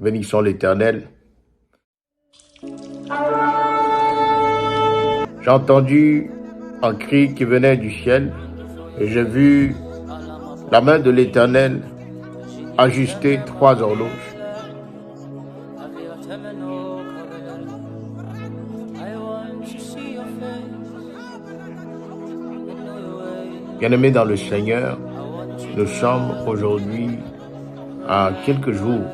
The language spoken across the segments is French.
Bénissons l'Éternel. J'ai entendu un cri qui venait du ciel et j'ai vu la main de l'Éternel ajuster 3 horloges. Bien-aimés dans le Seigneur, nous sommes aujourd'hui à quelques jours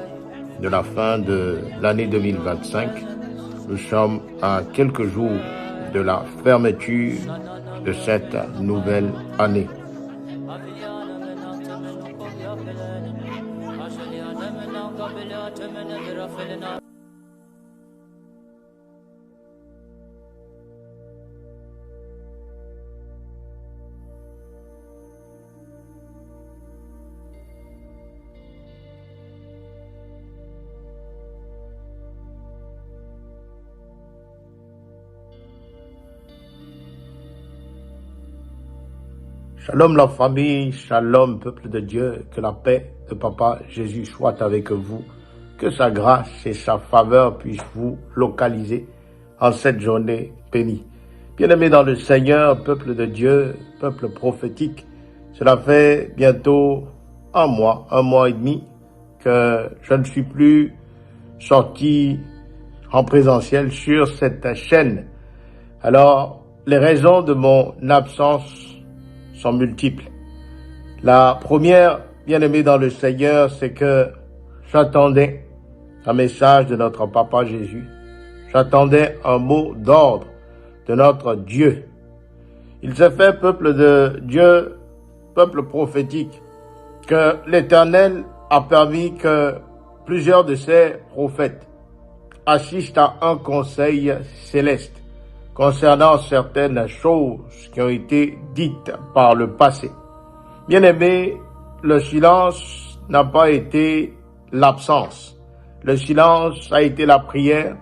de la fin de l'année 2025. Nous sommes à quelques jours de la fermeture de cette nouvelle année. Shalom la famille, shalom peuple de Dieu, que la paix de Papa Jésus soit avec vous, que sa grâce et sa faveur puissent vous localiser en cette journée bénie. Bien-aimés dans le Seigneur, peuple de Dieu, peuple prophétique, cela fait bientôt un mois et demi que je ne suis plus sorti en présentiel sur cette chaîne. Alors, les raisons de mon absence sont multiples. La première, bien-aimé dans le Seigneur, c'est que j'attendais un message de notre Papa Jésus. J'attendais un mot d'ordre de notre Dieu. Il s'est fait, peuple de Dieu, peuple prophétique, que l'Éternel a permis que plusieurs de ses prophètes assistent à un conseil céleste concernant certaines choses qui ont été dites par le passé. Bien-aimé, le silence n'a pas été l'absence. Le silence a été la prière.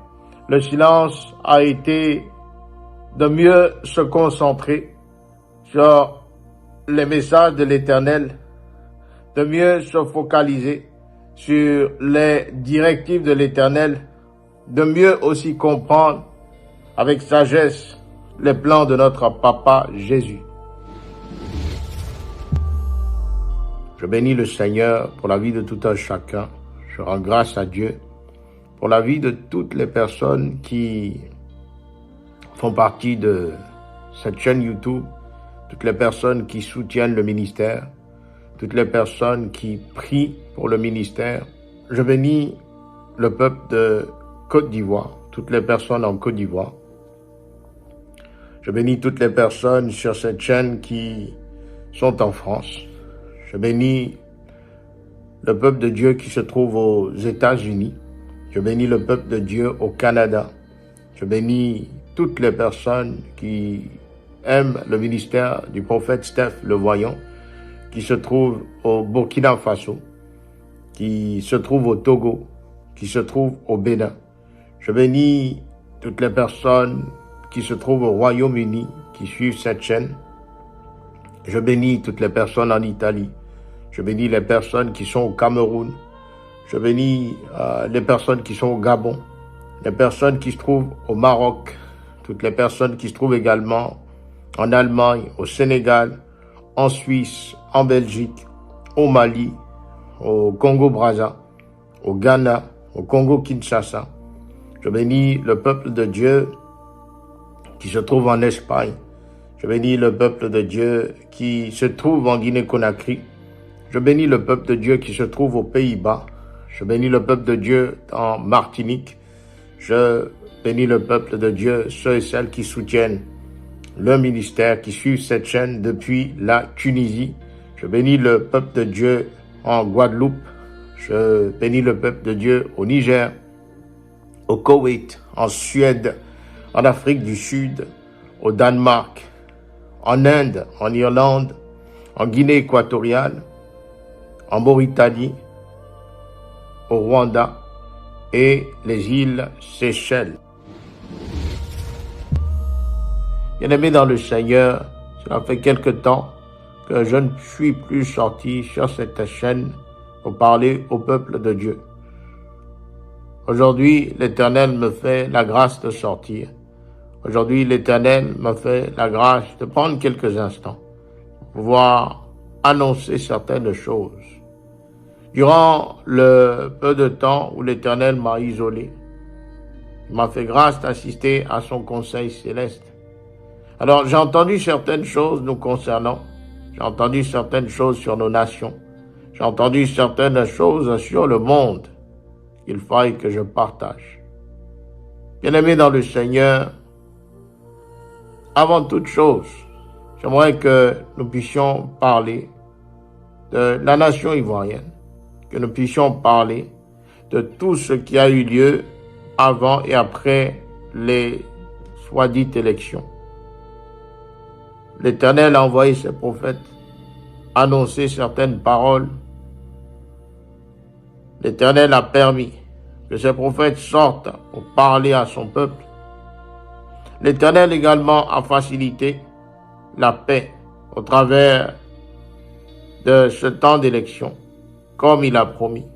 Le silence a été de mieux se concentrer sur les messages de l'Éternel, de mieux se focaliser sur les directives de l'Éternel, de mieux aussi comprendre avec sagesse les plans de notre Papa Jésus. Je bénis le Seigneur pour la vie de tout un chacun. Je rends grâce à Dieu pour la vie de toutes les personnes qui font partie de cette chaîne YouTube, toutes les personnes qui soutiennent le ministère, toutes les personnes qui prient pour le ministère. Je bénis le peuple de Côte d'Ivoire, toutes les personnes en Côte d'Ivoire. Je bénis toutes les personnes sur cette chaîne qui sont en France. Je bénis le peuple de Dieu qui se trouve aux États-Unis. Je bénis le peuple de Dieu au Canada. Je bénis toutes les personnes qui aiment le ministère du prophète Steph le Voyant, qui se trouve au Burkina Faso, qui se trouve au Togo, qui se trouve au Bénin. Je bénis toutes les personnes qui se trouvent au Royaume-Uni, qui suivent cette chaîne. Je bénis toutes les personnes en Italie. Je bénis les personnes qui sont au Cameroun. Je bénis les personnes qui sont au Gabon, les personnes qui se trouvent au Maroc, toutes les personnes qui se trouvent également en Allemagne, au Sénégal, en Suisse, en Belgique, au Mali, au Congo-Brazza, au Ghana, au Congo-Kinshasa. Je bénis le peuple de Dieu qui se trouve en Espagne. Je bénis le peuple de Dieu qui se trouve en Guinée-Conakry. Je bénis le peuple de Dieu qui se trouve aux Pays-Bas. Je bénis le peuple de Dieu en Martinique. Je bénis le peuple de Dieu, ceux et celles qui soutiennent le ministère, qui suivent cette chaîne depuis la Tunisie. Je bénis le peuple de Dieu en Guadeloupe. Je bénis le peuple de Dieu au Niger, au Koweït, en Suède, en Afrique du Sud, au Danemark, en Inde, en Irlande, en Guinée équatoriale, en Mauritanie, au Rwanda et les îles Seychelles. Bien-aimés dans le Seigneur, cela fait quelque temps que je ne suis plus sorti sur cette chaîne pour parler au peuple de Dieu. Aujourd'hui, l'Éternel me fait la grâce de sortir. Aujourd'hui, l'Éternel me fait la grâce de prendre quelques instants pour pouvoir annoncer certaines choses. Durant le peu de temps où l'Éternel m'a isolé, il m'a fait grâce d'assister à son conseil céleste. Alors, j'ai entendu certaines choses nous concernant. J'ai entendu certaines choses sur nos nations. J'ai entendu certaines choses sur le monde qu'il faille que je partage. Bien-aimés dans le Seigneur, avant toute chose, j'aimerais que nous puissions parler de la nation ivoirienne, que nous puissions parler de tout ce qui a eu lieu avant et après les soi-dites élections. L'Éternel a envoyé ses prophètes annoncer certaines paroles. L'Éternel a permis que ses prophètes sortent pour parler à son peuple. L'Éternel également a facilité la paix au travers de ce temps d'élection, comme il a promis.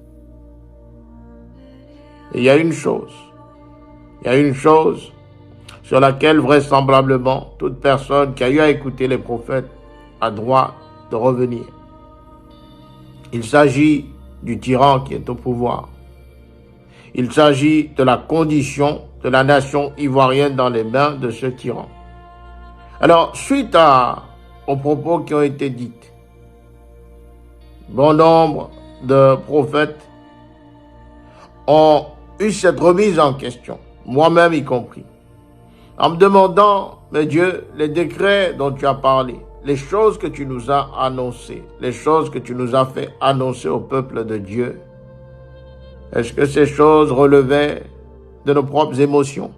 Et il y a une chose sur laquelle vraisemblablement toute personne qui a eu à écouter les prophètes a droit de revenir. Il s'agit du tyran qui est au pouvoir. Il s'agit de la condition de la nation ivoirienne dans les mains de ce tyran. Alors, suite aux propos qui ont été dits, bon nombre de prophètes ont eu cette remise en question, moi-même y compris, en me demandant, mais Dieu, les décrets dont tu as parlé, les choses que tu nous as annoncées, les choses que tu nous as fait annoncer au peuple de Dieu, est-ce que ces choses relevaient de nos propres émotions?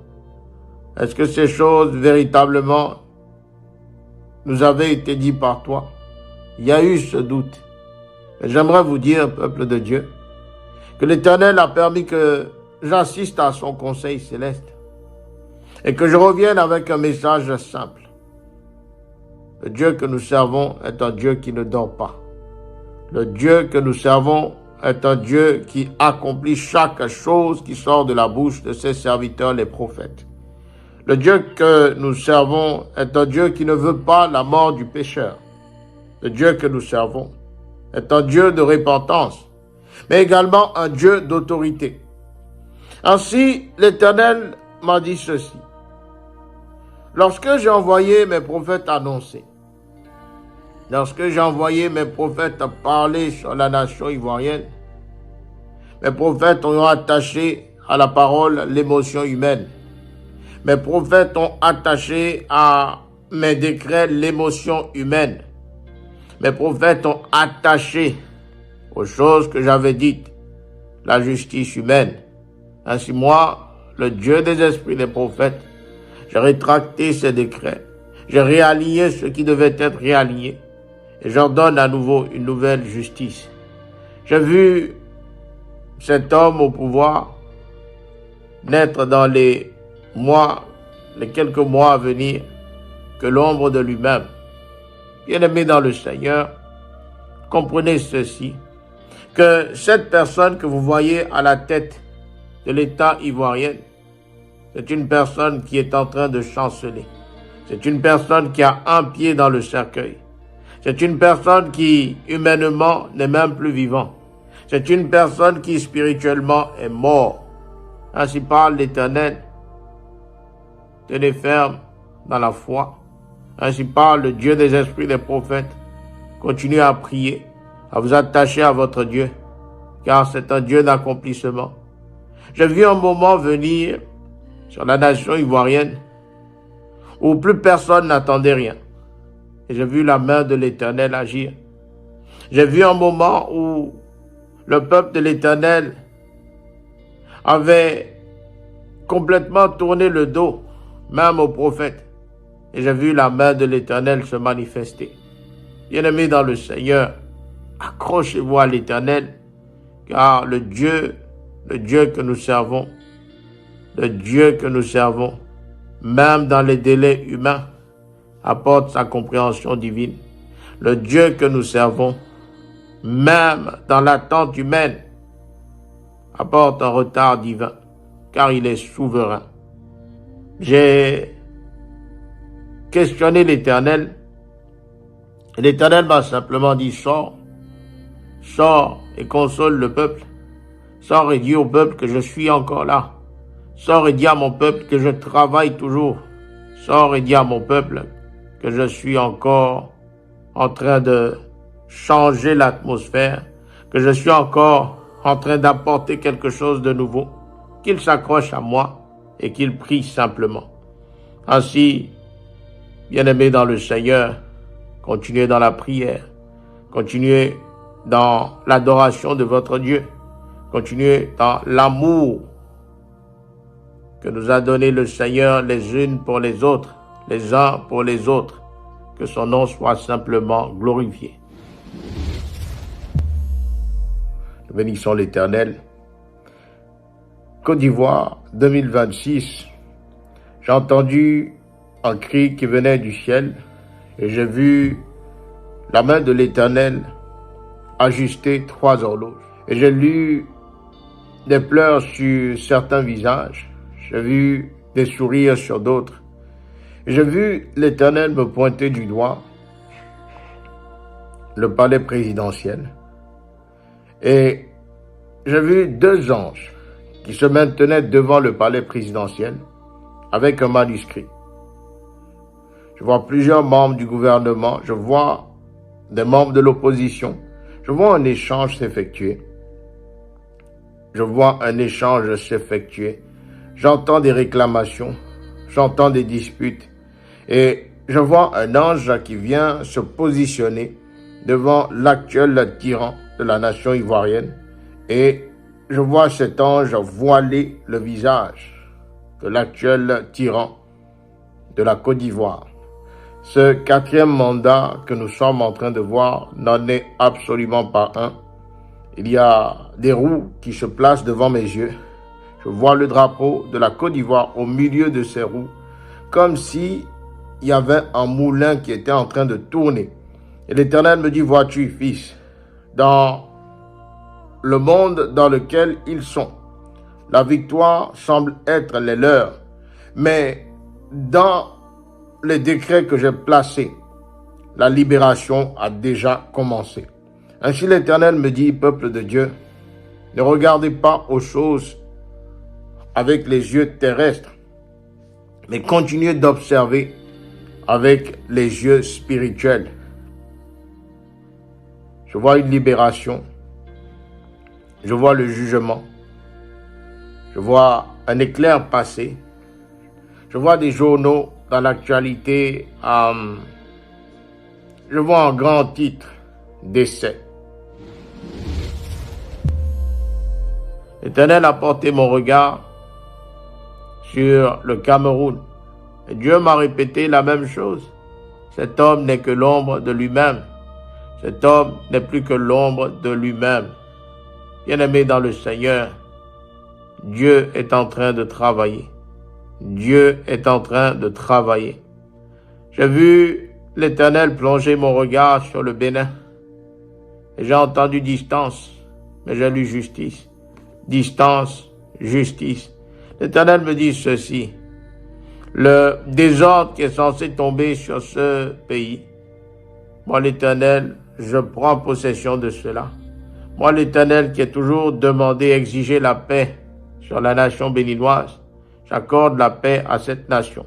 Est-ce que ces choses véritablement nous avaient été dites par toi? Il y a eu ce doute. Et j'aimerais vous dire, peuple de Dieu, que l'Éternel a permis que j'assiste à son conseil céleste et que je revienne avec un message simple. Le Dieu que nous servons est un Dieu qui ne dort pas. Le Dieu que nous servons est un Dieu qui accomplit chaque chose qui sort de la bouche de ses serviteurs, les prophètes. Le Dieu que nous servons est un Dieu qui ne veut pas la mort du pécheur. Le Dieu que nous servons est un Dieu de repentance, mais également un Dieu d'autorité. Ainsi, l'Éternel m'a dit ceci. Lorsque j'ai envoyé mes prophètes annoncer, lorsque j'ai envoyé mes prophètes parler sur la nation ivoirienne, mes prophètes ont attaché à la parole l'émotion humaine. Mes prophètes ont attaché à mes décrets l'émotion humaine. Mes prophètes ont attaché aux choses que j'avais dites la justice humaine. Ainsi moi, le Dieu des esprits des prophètes, j'ai rétracté ces décrets. J'ai réaligné ce qui devait être réaligné. Et j'ordonne à nouveau une nouvelle justice. J'ai vu cet homme au pouvoir naître dans les quelques mois à venir, que l'ombre de lui-même. Bien-aimés dans le Seigneur, comprenez ceci, que cette personne que vous voyez à la tête de l'État ivoirien, c'est une personne qui est en train de chanceler. C'est une personne qui a un pied dans le cercueil. C'est une personne qui, humainement, n'est même plus vivant. C'est une personne qui, spirituellement, est mort. Ainsi parle l'Éternel. Tenez ferme dans la foi. Ainsi parle le Dieu des esprits des prophètes. Continuez à prier, à vous attacher à votre Dieu, car c'est un Dieu d'accomplissement. J'ai vu un moment venir sur la nation ivoirienne où plus personne n'attendait rien. Et j'ai vu la main de l'Éternel agir. J'ai vu un moment où le peuple de l'Éternel avait complètement tourné le dos, même aux prophètes. Et j'ai vu la main de l'Éternel se manifester. Bien-aimés dans le Seigneur, accrochez-vous à l'Éternel, car le Dieu que nous servons, même dans les délais humains, apporte sa compréhension divine. Le Dieu que nous servons, même dans l'attente humaine, apporte un retard divin. car il est souverain. J'ai questionné l'Éternel, et l'Éternel m'a simplement dit, sors et console le peuple. Sors et dis au peuple que je suis encore là. Sors et dis à mon peuple que je travaille toujours. Sors et dis à mon peuple que je suis encore en train de changer l'atmosphère, que je suis encore en train d'apporter quelque chose de nouveau, qu'il s'accroche à moi et qu'il prie simplement. Ainsi, bien-aimés dans le Seigneur, continuez dans la prière, continuez dans l'adoration de votre Dieu, continuez dans l'amour que nous a donné le Seigneur les unes pour les autres, les uns pour les autres, que son nom soit simplement glorifié. Nous bénissons l'Éternel. Côte d'Ivoire 2026, j'ai entendu un cri qui venait du ciel et j'ai vu la main de l'Éternel ajuster 3 horloges. Et j'ai lu des pleurs sur certains visages, j'ai vu des sourires sur d'autres. J'ai vu l'Éternel me pointer du doigt le palais présidentiel et j'ai vu 2 anges qui se maintenaient devant le palais présidentiel avec un manuscrit. Je vois plusieurs membres du gouvernement, je vois des membres de l'opposition, je vois un échange s'effectuer. J'entends des réclamations, j'entends des disputes et je vois un ange qui vient se positionner devant l'actuel tyran de la nation ivoirienne et je vois cet ange voiler le visage de l'actuel tyran de la Côte d'Ivoire. Ce 4e mandat que nous sommes en train de voir n'en est absolument pas un. Il y a des roues qui se placent devant mes yeux. Je vois le drapeau de la Côte d'Ivoire au milieu de ces roues, comme si il y avait un moulin qui était en train de tourner. Et l'Éternel me dit, vois-tu, fils, dans le monde dans lequel ils sont, la victoire semble être les leurs, mais dans les décrets que j'ai placés, la libération a déjà commencé. Ainsi l'Éternel me dit, peuple de Dieu, ne regardez pas aux choses avec les yeux terrestres, mais continuez d'observer avec les yeux spirituels. Je vois une libération, je vois le jugement, je vois un éclair passer, je vois des journaux dans l'actualité, je vois un grand titre, décès. L'Éternel a porté mon regard sur le Cameroun. Et Dieu m'a répété la même chose. Cet homme n'est que l'ombre de lui-même. Cet homme n'est plus que l'ombre de lui-même. Bien-aimé dans le Seigneur, Dieu est en train de travailler. Dieu est en train de travailler. J'ai vu l'Éternel plonger mon regard sur le Bénin. Et j'ai entendu distance, mais j'ai lu justice. Distance, justice. L'Éternel me dit ceci. Le désordre qui est censé tomber sur ce pays, moi l'Éternel, je prends possession de cela. Moi l'Éternel qui ai toujours demandé, exigé la paix sur la nation béninoise, j'accorde la paix à cette nation.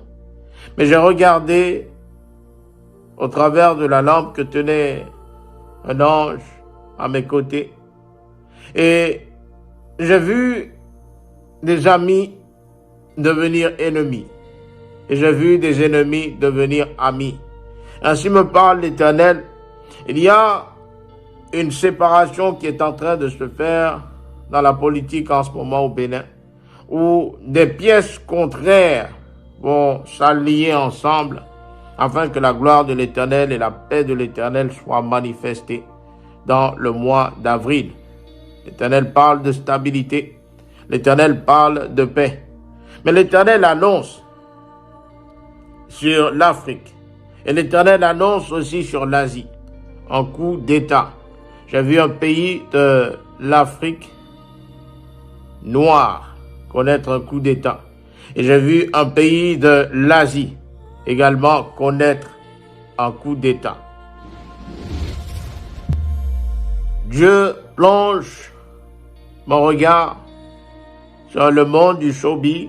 Mais j'ai regardé au travers de la lampe que tenait un ange à mes côtés et j'ai vu des amis devenir ennemis. Et j'ai vu des ennemis devenir amis. Ainsi me parle l'Éternel. Il y a une séparation qui est en train de se faire dans la politique en ce moment au Bénin, où des pièces contraires vont s'allier ensemble afin que la gloire de l'Éternel et la paix de l'Éternel soient manifestées dans le mois d'avril. L'Éternel parle de stabilité. L'Éternel parle de paix. Mais l'Éternel annonce sur l'Afrique. Et l'Éternel annonce aussi sur l'Asie un coup d'État. J'ai vu un pays de l'Afrique noir, connaître un coup d'État. Et j'ai vu un pays de l'Asie également connaître un coup d'État. Dieu plonge mon regard sur le monde du showbiz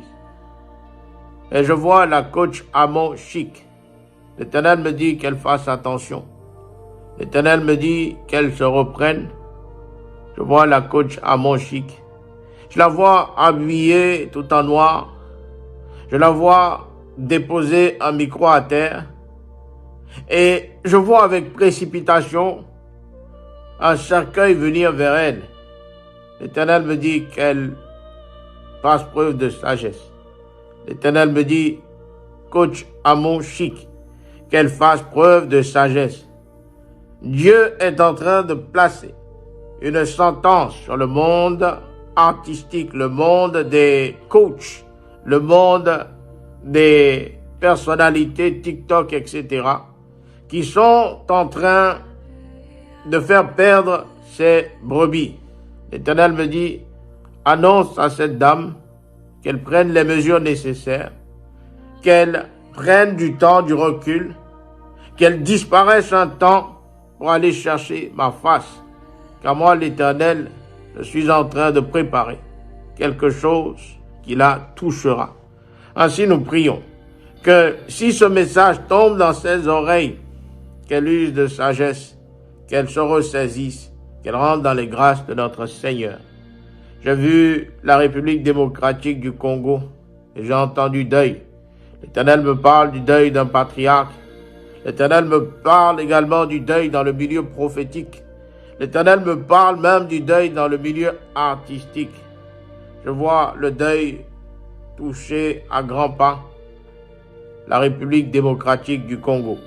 et je vois la coach Amon Chic. L'Éternel me dit qu'elle fasse attention. L'Éternel me dit qu'elle se reprenne. Je vois la coach Amon Chic. Je la vois habillée tout en noir. Je la vois déposer un micro à terre. Et je vois avec précipitation un cercueil venir vers elle. L'Éternel me dit qu'elle fasse preuve de sagesse. L'Éternel me dit, coach Amon Chic, qu'elle fasse preuve de sagesse. Dieu est en train de placer une sentence sur le monde artistique, le monde des coachs, le monde des personnalités TikTok, etc., qui sont en train de faire perdre ses brebis. L'Éternel me dit, annonce à cette dame qu'elle prenne les mesures nécessaires, qu'elle prenne du temps, du recul, qu'elle disparaisse un temps pour aller chercher ma face. Car moi, l'Éternel, je suis en train de préparer quelque chose qui la touchera. Ainsi, nous prions que si ce message tombe dans ses oreilles, qu'elle use de sagesse, qu'elle se ressaisisse, qu'elle rentre dans les grâces de notre Seigneur. J'ai vu la République démocratique du Congo et j'ai entendu deuil. L'Éternel me parle du deuil d'un patriarche. L'Éternel me parle également du deuil dans le milieu prophétique. L'Éternel me parle même du deuil dans le milieu artistique. Je vois le deuil toucher à grands pas la République démocratique du Congo.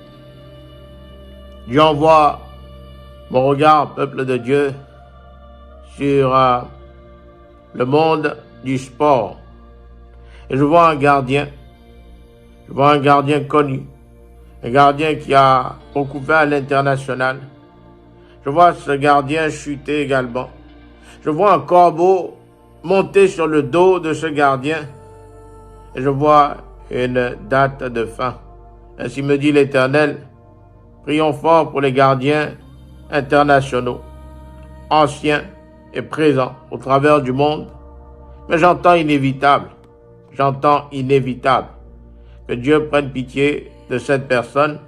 J'envoie mon regard, peuple de Dieu, sur le monde du sport. Et je vois un gardien. Je vois un gardien connu. Un gardien qui a beaucoup fait à l'international. Je vois ce gardien chuter également. Je vois un corbeau monter sur le dos de ce gardien. Et je vois une date de fin. Ainsi me dit l'Éternel. Prions fort pour les gardiens internationaux, anciens et présents au travers du monde. Mais j'entends inévitable que Dieu prenne pitié de cette personne,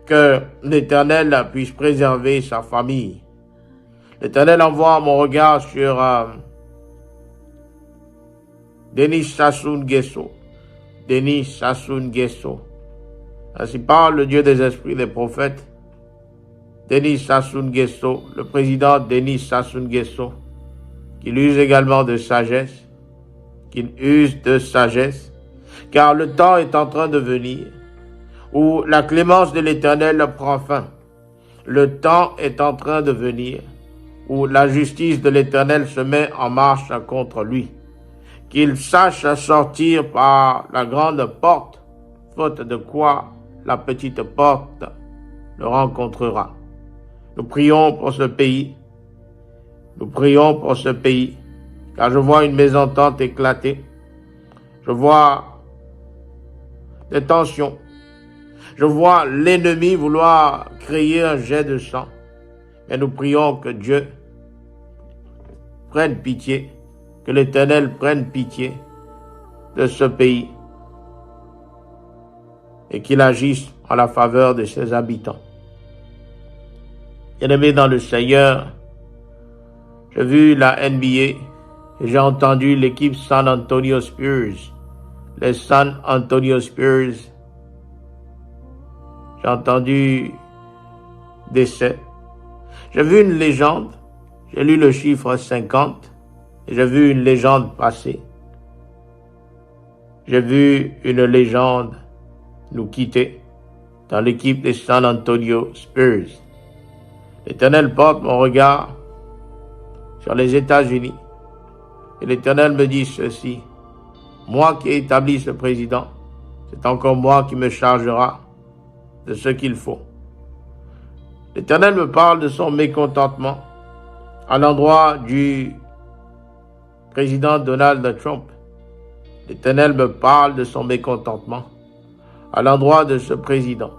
que l'Éternel puisse préserver sa famille. L'Éternel envoie mon regard sur Denis Sassou Nguesso. Denis Sassou Nguesso. Ainsi parle le Dieu des esprits des prophètes. Denis Sassou Nguesso, le président Denis Sassou Nguesso, qu'il use également de sagesse, car le temps est en train de venir où la clémence de l'Éternel prend fin. Le temps est en train de venir où la justice de l'Éternel se met en marche contre lui. Qu'il sache sortir par la grande porte, faute de quoi la petite porte le rencontrera. Nous prions pour ce pays. Nous prions pour ce pays, car je vois une mésentente éclater. Je vois des tensions. Je vois l'ennemi vouloir créer un jet de sang. Et nous prions que Dieu prenne pitié, que l'Éternel prenne pitié de ce pays et qu'il agisse en la faveur de ses habitants. Bien-aimés dans le Seigneur, j'ai vu la NBA et j'ai entendu l'équipe San Antonio Spurs, les San Antonio Spurs. J'ai entendu décès. J'ai vu une légende, j'ai lu le chiffre 50 et j'ai vu une légende passer. J'ai vu une légende nous quitter dans l'équipe des San Antonio Spurs. L'Éternel porte mon regard sur les États-Unis. Et l'Éternel me dit ceci: moi qui ai établi ce président, c'est encore moi qui me chargera de ce qu'il faut. L'Éternel me parle de son mécontentement à l'endroit du président Donald Trump. l'Éternel me parle de son mécontentement à l'endroit de ce président.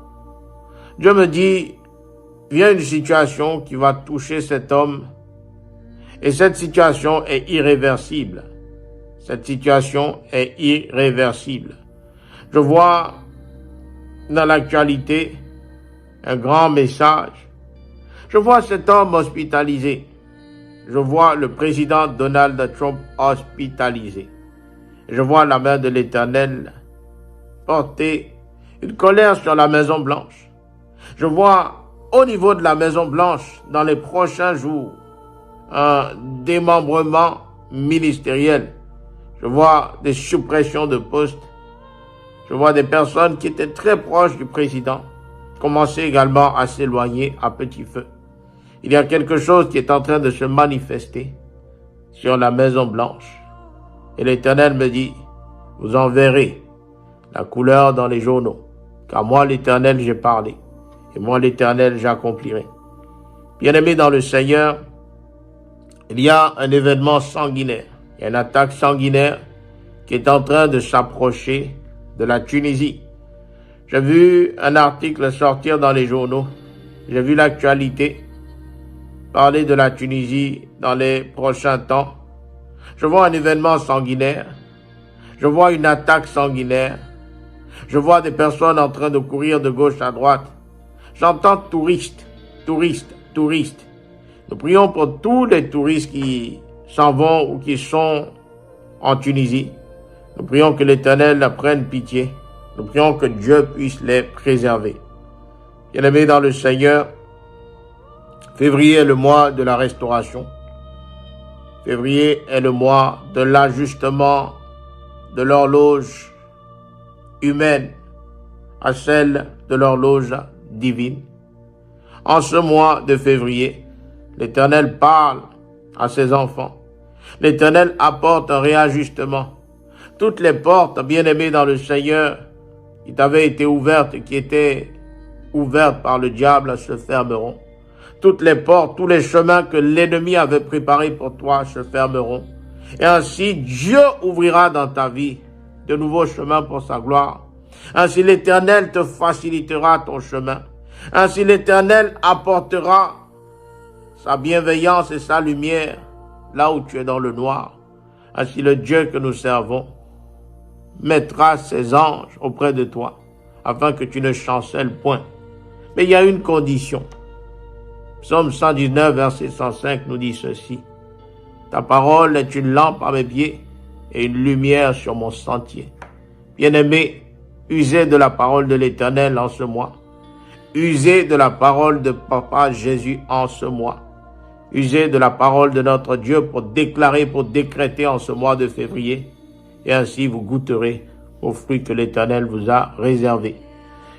Dieu me dit, vient une situation qui va toucher cet homme et cette situation est irréversible. Cette situation est irréversible. Je vois dans l'actualité un grand message. Je vois cet homme hospitalisé. Je vois le président Donald Trump hospitalisé. Je vois la main de l'Éternel porter une colère sur la Maison Blanche. Je vois au niveau de la Maison Blanche, dans les prochains jours, un démembrement ministériel. Je vois des suppressions de postes. Je vois des personnes qui étaient très proches du président commencer également à s'éloigner à petit feu. Il y a quelque chose qui est en train de se manifester sur la Maison Blanche. Et l'Éternel me dit, vous en verrez la couleur dans les journaux. Car moi, l'Éternel, j'ai parlé. Et moi, l'Éternel, j'accomplirai. Bien-aimés dans le Seigneur, il y a un événement sanguinaire. Il y a une attaque sanguinaire qui est en train de s'approcher de la Tunisie. J'ai vu un article sortir dans les journaux. J'ai vu l'actualité parler de la Tunisie dans les prochains temps. Je vois un événement sanguinaire. Je vois une attaque sanguinaire. Je vois des personnes en train de courir de gauche à droite. J'entends touristes. Nous prions pour tous les touristes qui s'en vont ou qui sont en Tunisie. Nous prions que l'Éternel prenne pitié. Nous prions que Dieu puisse les préserver. Bien-aimés dans le Seigneur, février est le mois de la restauration. Février est le mois de l'ajustement de l'horloge humaine à celle de l'horloge divine. En ce mois de février, l'Éternel parle à ses enfants. L'Éternel apporte un réajustement. Toutes les portes, bien-aimées dans le Seigneur, qui t'avaient été ouvertes et qui étaient ouvertes par le diable, se fermeront. Toutes les portes, tous les chemins que l'ennemi avait préparés pour toi se fermeront. Et ainsi, Dieu ouvrira dans ta vie de nouveaux chemins pour sa gloire. Ainsi, l'Éternel te facilitera ton chemin. Ainsi, l'Éternel apportera sa bienveillance et sa lumière là où tu es dans le noir. Ainsi, le Dieu que nous servons mettra ses anges auprès de toi afin que tu ne chancelles point. Mais il y a une condition. Psaume 119, verset 105 nous dit ceci. Ta parole est une lampe à mes pieds et une lumière sur mon sentier. Bien-aimés, usez de la parole de l'Éternel en ce mois. Usez de la parole de Papa Jésus en ce mois. Usez de la parole de notre Dieu pour déclarer, pour décréter en ce mois de février. Et ainsi vous goûterez aux fruits que l'Éternel vous a réservés.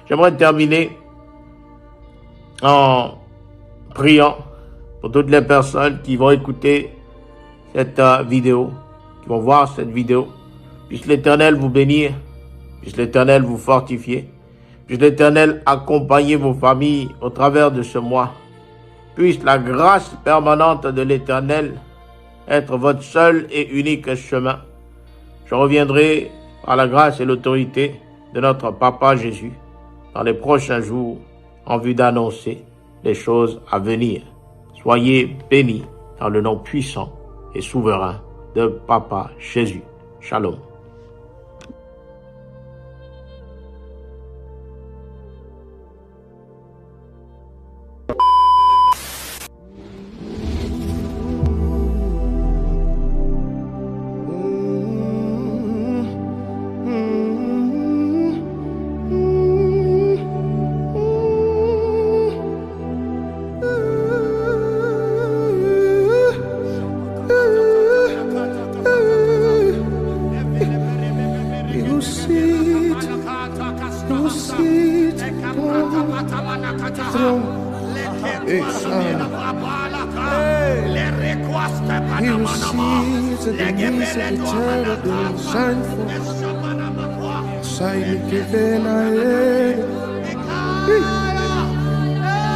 J'aimerais terminer en priant pour toutes les personnes qui vont écouter cette vidéo, qui vont voir cette vidéo. Puisse l'Éternel vous bénir, puisse l'Éternel vous fortifier, puisse l'Éternel accompagner vos familles au travers de ce mois. Puisse la grâce permanente de l'Éternel être votre seul et unique chemin. Je reviendrai par la grâce et l'autorité de notre Papa Jésus dans les prochains jours en vue d'annoncer les choses à venir. Soyez bénis dans le nom puissant et souverain de Papa Jésus. Shalom. He receives the knees of the terrible, shameful. Silent given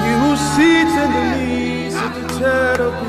He who sits in the knees of the terrible.